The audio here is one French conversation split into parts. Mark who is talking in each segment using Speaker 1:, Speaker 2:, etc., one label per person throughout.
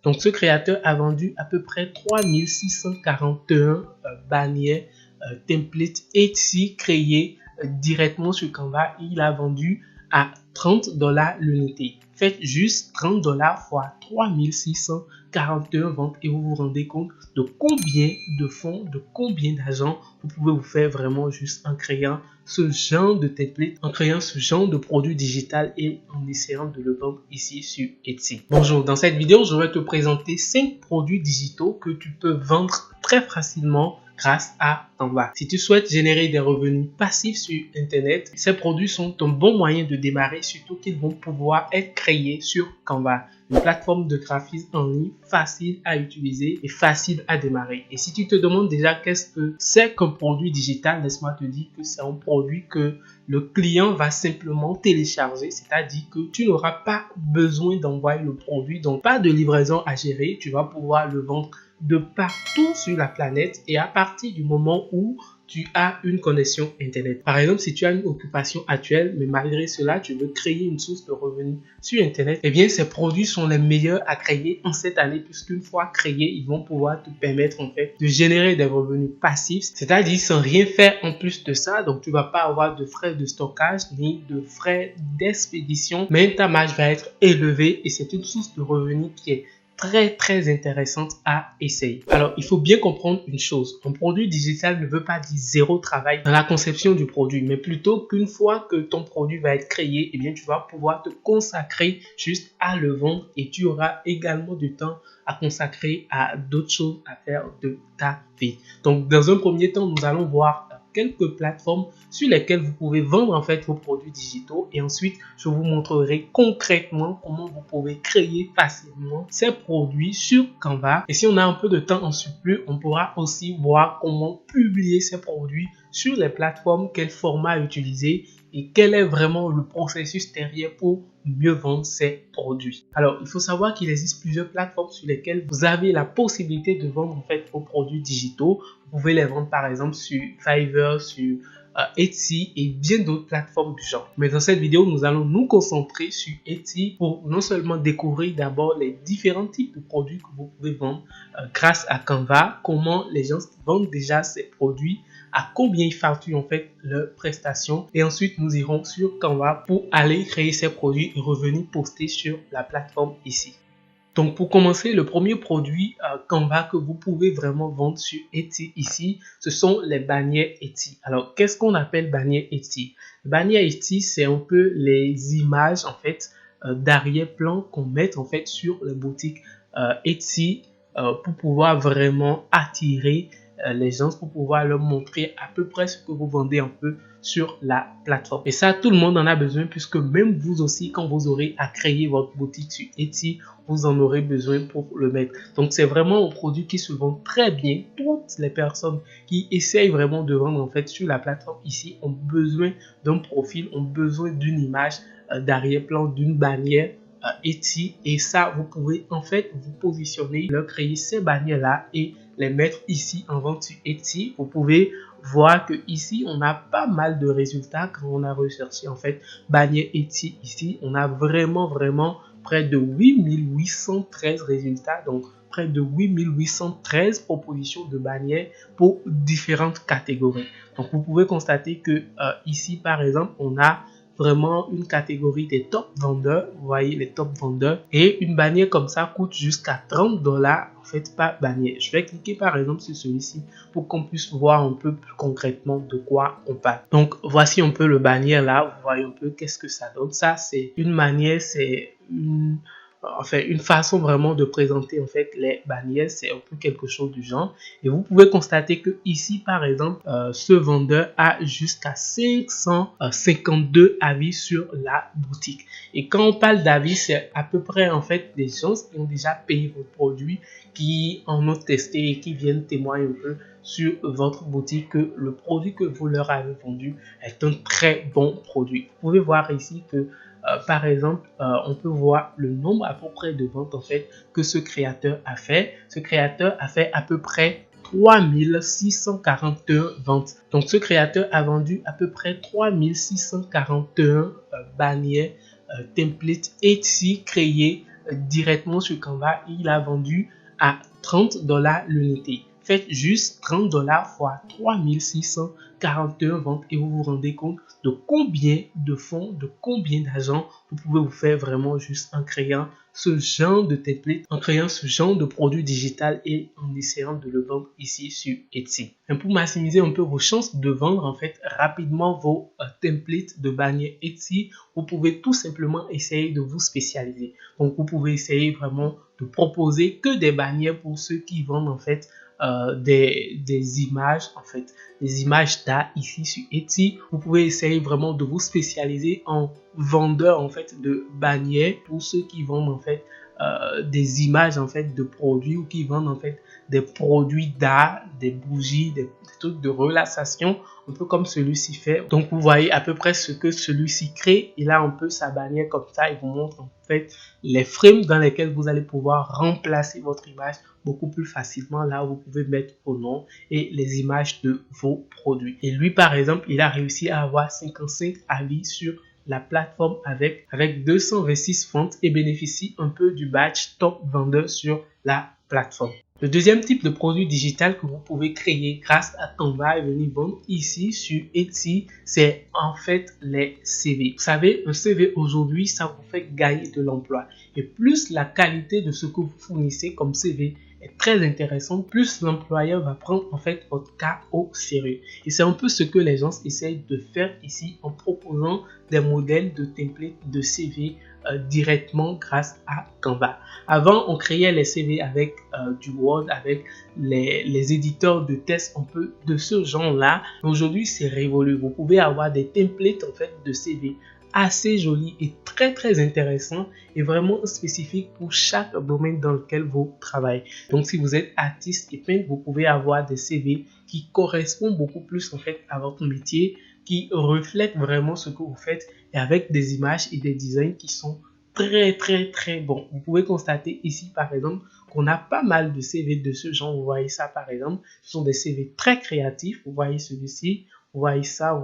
Speaker 1: Donc ce créateur a vendu à peu près 3641 bannières templates Etsy créées directement sur Canva. Il a vendu à 30 $ l'unité. Faites juste 30 $ fois 3641 ventes et vous vous rendez compte de combien de fonds, de combien d'argent vous pouvez vous faire vraiment juste en créant ce genre de template, en créant ce genre de produit digital et en essayant de le vendre ici sur Etsy. Bonjour, dans cette vidéo, je vais te présenter 5 produits digitaux que tu peux vendre très facilement grâce à Canva. Si tu souhaites générer des revenus passifs sur Internet, ces produits sont un bon moyen de démarrer, surtout qu'ils vont pouvoir être créés sur Canva. Une plateforme de graphisme en ligne facile à utiliser et facile à démarrer. Et si tu te demandes déjà qu'est-ce que c'est qu'un produit digital, laisse-moi te dire que c'est un produit que le client va simplement télécharger, c'est-à-dire que tu n'auras pas besoin d'envoyer le produit, donc pas de livraison à gérer, tu vas pouvoir le vendre de partout sur la planète et à partir du moment où tu as une connexion Internet. Par exemple, si tu as une occupation actuelle, mais malgré cela, tu veux créer une source de revenus sur Internet, eh bien, ces produits sont les meilleurs à créer en cette année puisqu'une fois créés, ils vont pouvoir te permettre en fait de générer des revenus passifs, c'est-à-dire sans rien faire en plus de ça. Donc, tu vas pas avoir de frais de stockage ni de frais d'expédition, mais ta marge va être élevée et c'est une source de revenus qui est très intéressante à essayer. Alors, il faut bien comprendre une chose. Un produit digital ne veut pas dire zéro travail dans la conception du produit, mais plutôt qu'une fois que ton produit va être créé, eh bien, tu vas pouvoir te consacrer juste à le vendre et tu auras également du temps à consacrer à d'autres choses à faire de ta vie. Donc, dans un premier temps, nous allons voir quelques plateformes sur lesquelles vous pouvez vendre en fait vos produits digitaux et ensuite je vous montrerai concrètement comment vous pouvez créer facilement ces produits sur Canva. Et si on a un peu de temps en surplus, on pourra aussi voir comment publier ces produits sur les plateformes, quel format utiliser et quel est vraiment le processus derrière pour mieux vendre ces produits. Alors, il faut savoir qu'il existe plusieurs plateformes sur lesquelles vous avez la possibilité de vendre en fait vos produits digitaux. Vous pouvez les vendre par exemple sur Fiverr, sur Etsy et bien d'autres plateformes du genre. Mais dans cette vidéo, nous allons nous concentrer sur Etsy pour non seulement découvrir d'abord les différents types de produits que vous pouvez vendre grâce à Canva, comment les gens vendent déjà ces produits, à combien ils facturent en fait leurs prestations et ensuite nous irons sur Canva pour aller créer ces produits et revenir poster sur la plateforme ici. Donc pour commencer, le premier produit Canva que vous pouvez vraiment vendre sur Etsy ici, ce sont les bannières Etsy. Alors qu'est-ce qu'on appelle bannières Etsy? Bannières Etsy, c'est un peu les images en fait d'arrière-plan qu'on met en fait sur les boutiques Etsy pour pouvoir vraiment attirer les gens, pour pouvoir leur montrer à peu près ce que vous vendez un peu sur la plateforme. Et ça, tout le monde en a besoin puisque même vous aussi, quand vous aurez à créer votre boutique sur Etsy, vous en aurez besoin pour le mettre. Donc, c'est vraiment un produit qui se vend très bien. Toutes les personnes qui essayent vraiment de vendre en fait sur la plateforme ici ont besoin d'un profil, ont besoin d'une image d'arrière-plan, d'une bannière Etsy. Et ça, vous pouvez en fait vous positionner, leur créer ces bannières-là et les mettre ici en vente sur Etsy. Vous pouvez voir que ici on a pas mal de résultats quand on a recherché en fait bannière Etsy. Ici on a vraiment près de 8813 résultats, donc près de 8813 propositions de bannières pour différentes catégories. Donc vous pouvez constater que ici par exemple on a vraiment une catégorie des top vendeurs, vous voyez les top vendeurs, et une bannière comme ça coûte jusqu'à 30 $ en fait par bannière. Je vais cliquer par exemple sur celui-ci pour qu'on puisse voir un peu plus concrètement de quoi on parle. Donc voici un peu le bannière là, vous voyez un peu qu'est-ce que ça donne. Ça c'est une manière, c'est une façon vraiment de présenter en fait les bannières, c'est un peu quelque chose du genre. Et vous pouvez constater que ici par exemple ce vendeur a jusqu'à 552 avis sur la boutique. Et quand on parle d'avis, c'est à peu près en fait des gens qui ont déjà payé vos produits, qui en ont testé et qui viennent témoigner un peu sur votre boutique que le produit que vous leur avez vendu est un très bon produit. Vous pouvez voir ici que par exemple, on peut voir le nombre à peu près de ventes en fait que ce créateur a fait. Ce créateur a fait à peu près 3641 ventes. Donc, ce créateur a vendu à peu près 3641 bannières templates Etsy créées directement sur Canva. Il a vendu à 30 $ l'unité. Faites juste 30 $ fois 3641 ventes et vous vous rendez compte de combien de fonds, de combien d'argent vous pouvez vous faire vraiment juste en créant ce genre de template, en créant ce genre de produit digital et en essayant de le vendre ici sur Etsy. Et pour maximiser un peu vos chances de vendre en fait rapidement vos templates de bannières Etsy, vous pouvez tout simplement essayer de vous spécialiser. Donc vous pouvez essayer vraiment de proposer que des bannières pour ceux qui vendent en fait des images, en fait, des images d'art ici sur Etsy. Vous pouvez essayer vraiment de vous spécialiser en vendeur en fait de bannières pour ceux qui vendent en fait des images en fait de produits ou qui vendent en fait des produits d'art, des bougies, des trucs de relaxation, un peu comme celui-ci fait. Donc vous voyez à peu près ce que celui-ci crée. Il a un peu sa bannière comme ça. Il vous montre en fait les frames dans lesquels vous allez pouvoir remplacer votre image beaucoup plus facilement. Là, vous pouvez mettre vos noms et les images de vos produits. Et lui, par exemple, il a réussi à avoir 55 avis sur la plateforme avec 226 ventes et bénéficie un peu du badge top vendeur sur la plateforme. Le deuxième type de produit digital que vous pouvez créer grâce à Canva et venir vendre ici sur Etsy, c'est en fait les CV. Vous savez, un CV aujourd'hui, ça vous fait gagner de l'emploi. Et plus la qualité de ce que vous fournissez comme CV est très intéressante, plus l'employeur va prendre en fait votre cas au sérieux. Et c'est un peu ce que les gens essayent de faire ici en proposant des modèles de templates de CV directement grâce à Canva. Avant, on créait les CV avec du Word, avec les éditeurs de tests un peu de ce genre-là. Aujourd'hui, c'est révolu. Vous pouvez avoir des templates en fait de CV assez joli et très intéressant et vraiment spécifique pour chaque domaine dans lequel vous travaillez. Donc si vous êtes artiste et peintre, vous pouvez avoir des CV qui correspondent beaucoup plus en fait à votre métier, qui reflètent vraiment ce que vous faites et avec des images et des designs qui sont très bons. Vous pouvez constater ici par exemple qu'on a pas mal de CV de ce genre. Vous voyez ça par exemple, ce sont des CV très créatifs. Vous voyez celui-ci, vous voyez ça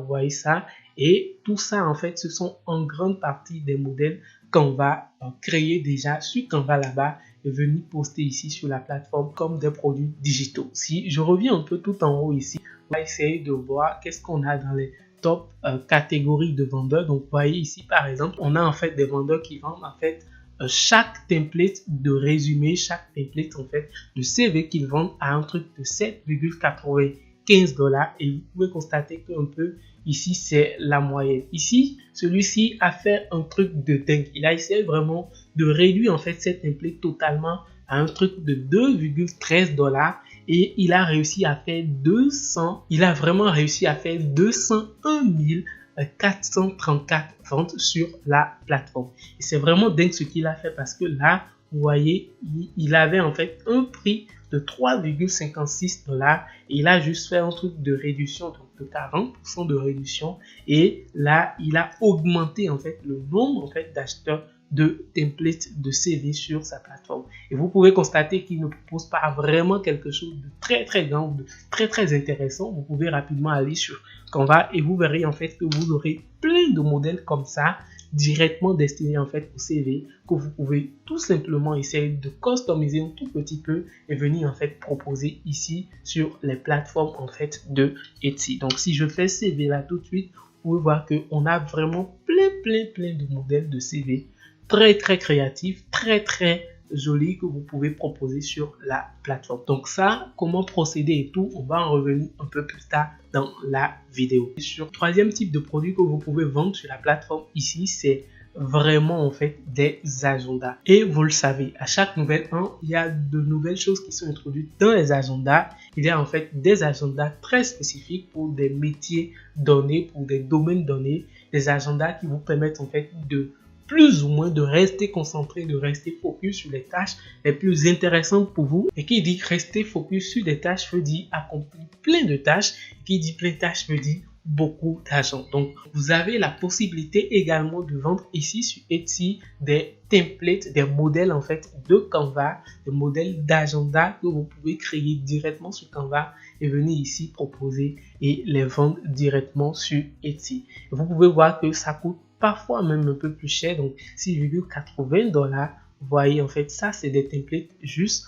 Speaker 1: et tout ça en fait ce sont en grande partie des modèles qu'on va créer déjà sur Canva là-bas et venir poster ici sur la plateforme comme des produits digitaux. Si je reviens un peu tout en haut ici, on va essayer de voir qu'est-ce qu'on a dans les top catégories de vendeurs. Donc vous voyez ici par exemple, on a en fait des vendeurs qui vendent en fait chaque template de résumé, chaque template en fait de CV qu'ils vendent à un truc de 7,95 $ et vous pouvez constater qu'un peu ici c'est la moyenne. Ici celui-ci a fait un truc de dingue. Il a essayé vraiment de réduire en fait cette template totalement à un truc de 2,13 $ et il a réussi à faire 201 434 ventes sur la plateforme. Et c'est vraiment dingue ce qu'il a fait parce que là, vous voyez, il avait en fait un prix de 3,56 $ et il a juste fait un truc de réduction, donc de 40% de réduction. Et là, il a augmenté en fait le nombre en fait d'acheteurs de templates de CV sur sa plateforme. Et vous pouvez constater qu'il ne propose pas vraiment quelque chose de très grand, de très intéressant. Vous pouvez rapidement aller sur Canva et vous verrez en fait que vous aurez plein de modèles comme ça directement destinés en fait au CV que vous pouvez tout simplement essayer de customiser un tout petit peu et venir en fait proposer ici sur les plateformes en fait de Etsy. Donc si je fais CV là tout de suite, vous pouvez voir qu'on a vraiment plein de modèles de CV très créatifs, très joli que vous pouvez proposer sur la plateforme. Donc ça, comment procéder et tout, on va en revenir un peu plus tard dans la vidéo. Sur troisième type de produit que vous pouvez vendre sur la plateforme ici, c'est vraiment en fait des agendas. Et vous le savez, à chaque nouvel an, il y a de nouvelles choses qui sont introduites dans les agendas. Il y a en fait des agendas très spécifiques pour des métiers donnés, pour des domaines donnés, des agendas qui vous permettent en fait de plus ou moins de rester concentré, de rester focus sur les tâches les plus intéressantes pour vous. Et qui dit rester focus sur des tâches veut dire accomplir plein de tâches. Qui dit plein de tâches veut dire beaucoup d'argent. Donc, vous avez la possibilité également de vendre ici sur Etsy des templates, des modèles en fait de Canva, des modèles d'agenda que vous pouvez créer directement sur Canva et venir ici proposer et les vendre directement sur Etsy. Et vous pouvez voir que ça coûte parfois même un peu plus cher, donc 6,80 $. Vous voyez, en fait, ça, c'est des templates juste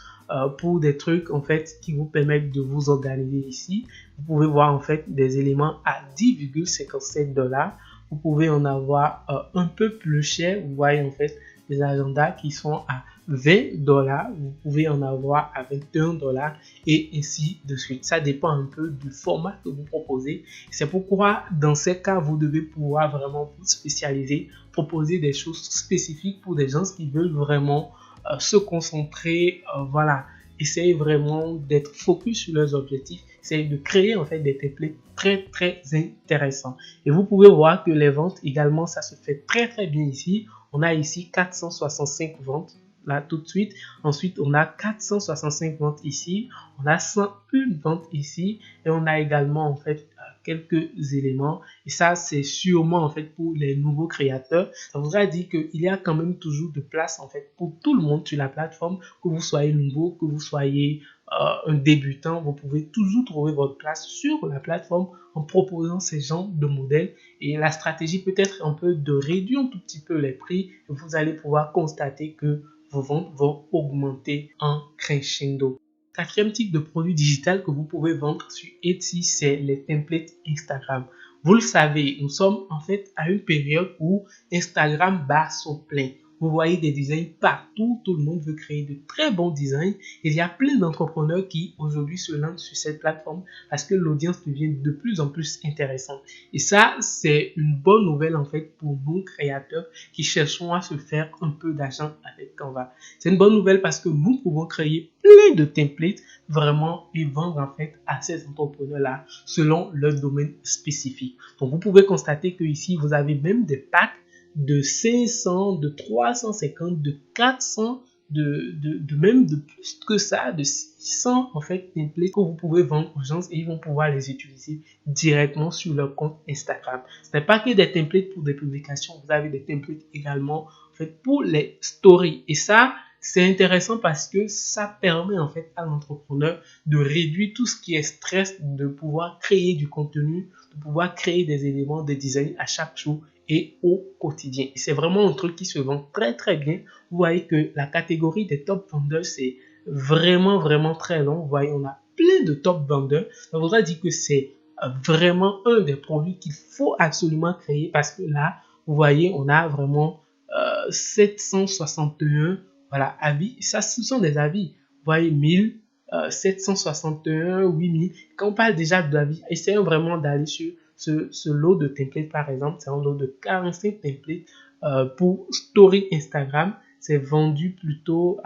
Speaker 1: pour des trucs, en fait, qui vous permettent de vous organiser ici. Vous pouvez voir, en fait, des éléments à 10,57 $. Vous pouvez en avoir un peu plus cher. Vous voyez, en fait, des agendas qui sont à 20 $. Vous pouvez en avoir à 21 $ et ainsi de suite. Ça dépend un peu du format que vous proposez. C'est pourquoi, dans ces cas, vous devez pouvoir vraiment vous spécialiser, proposer des choses spécifiques pour des gens qui veulent vraiment se concentrer, voilà, essayer vraiment d'être focus sur leurs objectifs, essayer de créer en fait des templates très très intéressants. Et vous pouvez voir que les ventes également, ça se fait très bien ici. On a ici 465 ventes là tout de suite. Ensuite, on a 465 ventes ici. On a 101 ventes ici. Et on a également en fait quelques éléments. Et ça, c'est sûrement en fait pour les nouveaux créateurs. Ça voudrait dire qu'il y a quand même toujours de place en fait pour tout le monde sur la plateforme. Que vous soyez nouveau, que vous soyez un débutant, vous pouvez toujours trouver votre place sur la plateforme en proposant ces genres de modèles. Et la stratégie peut être un peu de réduire un tout petit peu les prix. Et vous allez pouvoir constater que vos ventes vont augmenter en crescendo. Quatrième type de produit digital que vous pouvez vendre sur Etsy, c'est les templates Instagram. Vous le savez, nous sommes en fait à une période où Instagram bat son plein. Vous voyez des designs partout, tout le monde veut créer de très bons designs. Il y a plein d'entrepreneurs qui aujourd'hui se lancent sur cette plateforme parce que l'audience devient de plus en plus intéressante. Et ça, c'est une bonne nouvelle en fait pour nous créateurs qui cherchons à se faire un peu d'argent avec Canva. C'est une bonne nouvelle parce que nous pouvons créer plein de templates vraiment et vendre en fait à ces entrepreneurs-là selon leur domaine spécifique. Donc vous pouvez constater que ici vous avez même des packs de 500, de 350, de 400, même de plus que ça, de 600 en fait templates que vous pouvez vendre aux gens et ils vont pouvoir les utiliser directement sur leur compte Instagram. Ce n'est pas que des templates pour des publications, vous avez des templates également en fait pour les stories. Et ça, c'est intéressant parce que ça permet en fait à l'entrepreneur de réduire tout ce qui est stress, de pouvoir créer du contenu, de pouvoir créer des éléments de design à chaque jour et au quotidien. C'est vraiment un truc qui se vend très bien. Vous voyez que la catégorie des top vendeurs, c'est vraiment très long. Vous voyez, on a plein de top vendeurs. Ça voudrait dire que c'est vraiment un des produits qu'il faut absolument créer parce que là, vous voyez, on a vraiment 761 voilà, avis. Ça, ce sont des avis. Vous voyez, 1000, 761, 8000. Quand on parle déjà d'avis, essayons vraiment d'aller sur ce lot de templates, par exemple, c'est un lot de 45 templates pour Story Instagram. C'est vendu plutôt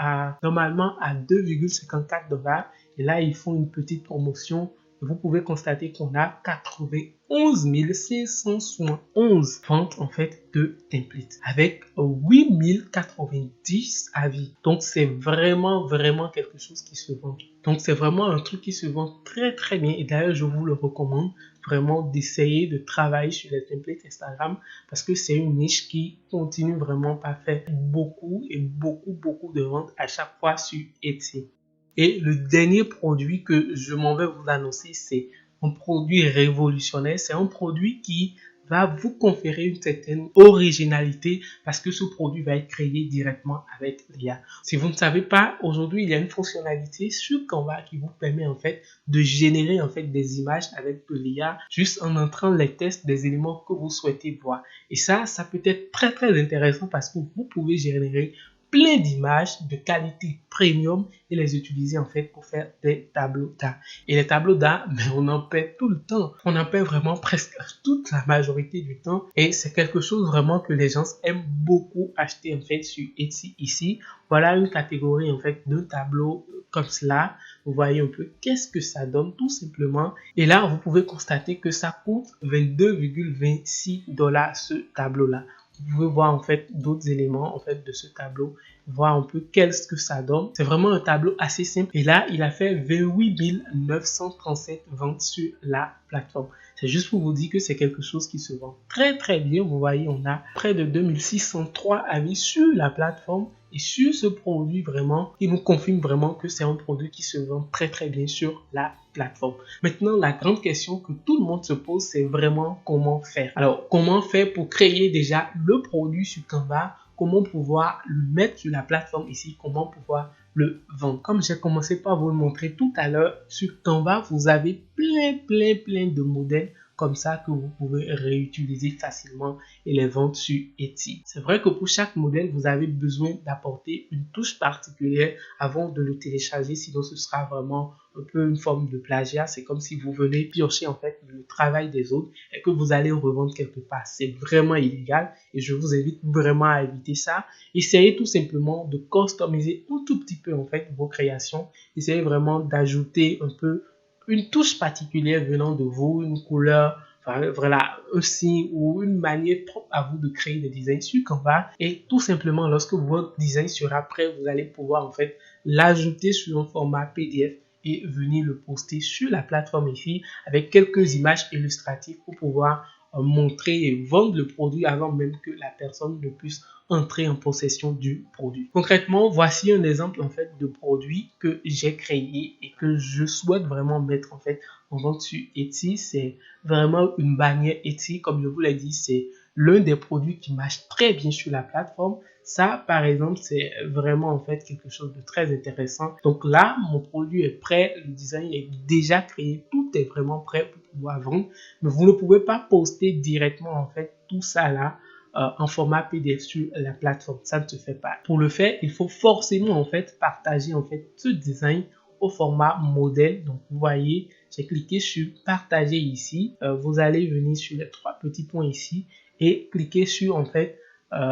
Speaker 1: normalement à 2,54 $. Et là, ils font une petite promotion. Vous pouvez constater qu'on a 91 571 ventes en fait de templates avec 8090 avis. Donc c'est vraiment quelque chose qui se vend. Donc c'est vraiment un truc qui se vend très bien et d'ailleurs je vous le recommande vraiment d'essayer de travailler sur les templates Instagram parce que c'est une niche qui continue vraiment par faire beaucoup de ventes à chaque fois sur Etsy. Et le dernier produit que je m'en vais vous annoncer, c'est un produit révolutionnaire. C'est un produit qui va vous conférer une certaine originalité parce que ce produit va être créé directement avec l'IA. Si vous ne savez pas, aujourd'hui, il y a une fonctionnalité sur Canva qui vous permet en fait de générer en fait des images avec de l'IA juste en entrant les tests des éléments que vous souhaitez voir. Et ça peut être très intéressant parce que vous pouvez générer plein d'images de qualité premium et les utiliser en fait pour faire des tableaux d'art. Et les tableaux d'art, on en perd tout le temps. On en perd vraiment presque toute la majorité du temps. Et c'est quelque chose vraiment que les gens aiment beaucoup acheter en fait sur Etsy ici. Voilà une catégorie en fait de tableaux comme cela. Vous voyez un peu qu'est-ce que ça donne tout simplement. Et là, vous pouvez constater que ça coûte 22,26 $ ce tableau-là. Vous pouvez voir en fait d'autres éléments en fait de ce tableau, voir un peu qu'est-ce que ça donne. C'est vraiment un tableau assez simple et là il a fait 28 937 ventes sur la plateforme. C'est juste pour vous dire que c'est quelque chose qui se vend très bien. Vous voyez, on a près de 2603 avis sur la plateforme et sur ce produit vraiment, il nous confirme vraiment que c'est un produit qui se vend très bien sur la plateforme. Maintenant, la grande question que tout le monde se pose, c'est vraiment comment faire. Alors, comment faire pour créer déjà le produit sur Canva comment pouvoir le mettre sur la plateforme ici, comment pouvoir le vendre. Comme j'ai commencé par vous le montrer tout à l'heure, sur Canva, vous avez plein de modèles comme ça que vous pouvez réutiliser facilement et les vendre sur Etsy. C'est vrai que pour chaque modèle, vous avez besoin d'apporter une touche particulière avant de le télécharger, sinon ce sera vraiment un peu une forme de plagiat. C'est comme si vous venez piocher en fait le travail des autres et que vous allez revendre quelque part. C'est vraiment illégal et je vous invite vraiment à éviter ça. Essayez tout simplement de customiser un tout petit peu en fait vos créations. Essayez vraiment d'ajouter un peu une touche particulière venant de vous, une couleur, enfin, voilà, un signe ou une manière propre à vous de créer des designs sur Canva. Et tout simplement, lorsque votre design sera prêt, vous allez pouvoir en fait l'ajouter sur un format PDF et venir le poster sur la plateforme ici avec quelques images illustratives pour pouvoir montrer et vendre le produit avant même que la personne ne puisse entrer en possession du produit. Concrètement, voici un exemple en fait de produit que j'ai créé et que je souhaite vraiment mettre en fait en vente sur Etsy. C'est vraiment une bannière Etsy, comme je vous l'ai dit, c'est l'un des produits qui marche très bien sur la plateforme. Ça, par exemple, c'est vraiment en fait quelque chose de très intéressant. Donc là, mon produit est prêt, le design est déjà créé, tout est vraiment prêt pour pouvoir vendre. Mais vous ne pouvez pas poster directement en fait tout ça là en format PDF sur la plateforme. Ça ne se fait pas. Pour le faire, il faut forcément en fait partager en fait ce design au format modèle. Donc vous voyez, j'ai cliqué sur partager ici. Vous allez venir sur les trois petits points ici et cliquer sur en fait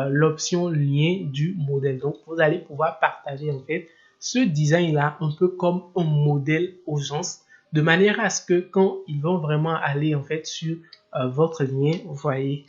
Speaker 1: l'option lien du modèle. Donc vous allez pouvoir partager en fait ce design là un peu comme un modèle aux gens, de manière à ce que quand ils vont vraiment aller en fait sur votre lien, vous voyez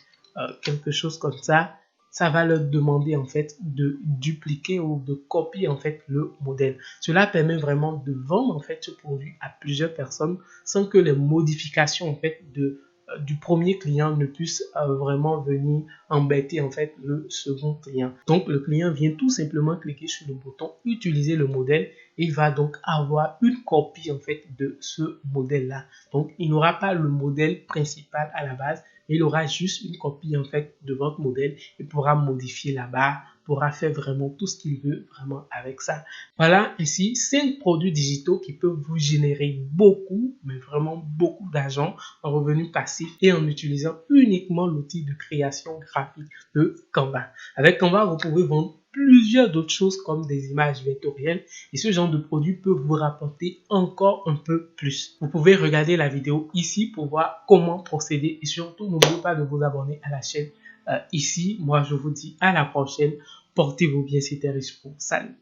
Speaker 1: quelque chose comme ça va leur demander en fait de dupliquer ou de copier en fait le modèle. Cela permet vraiment de vendre en fait ce produit à plusieurs personnes sans que les modifications en fait du premier client ne puissent vraiment venir embêter en fait le second client. Donc le client vient tout simplement cliquer sur le bouton utiliser le modèle et il va donc avoir une copie en fait de ce modèle là. Donc il n'aura pas le modèle principal à la base, il aura juste une copie en fait de votre modèle et pourra modifier la barre, pourra faire vraiment tout ce qu'il veut vraiment avec ça. Voilà, ici 5 produits digitaux qui peuvent vous générer beaucoup, mais vraiment beaucoup d'argent en revenus passifs et en utilisant uniquement l'outil de création graphique de Canva. Avec Canva, vous pouvez vendre plusieurs d'autres choses comme des images vectorielles et ce genre de produit peut vous rapporter encore un peu plus. Vous pouvez regarder la vidéo ici pour voir comment procéder et surtout n'oubliez pas de vous abonner à la chaîne ici. Moi je vous dis à la prochaine, portez-vous bien, c'était Rispo, salut.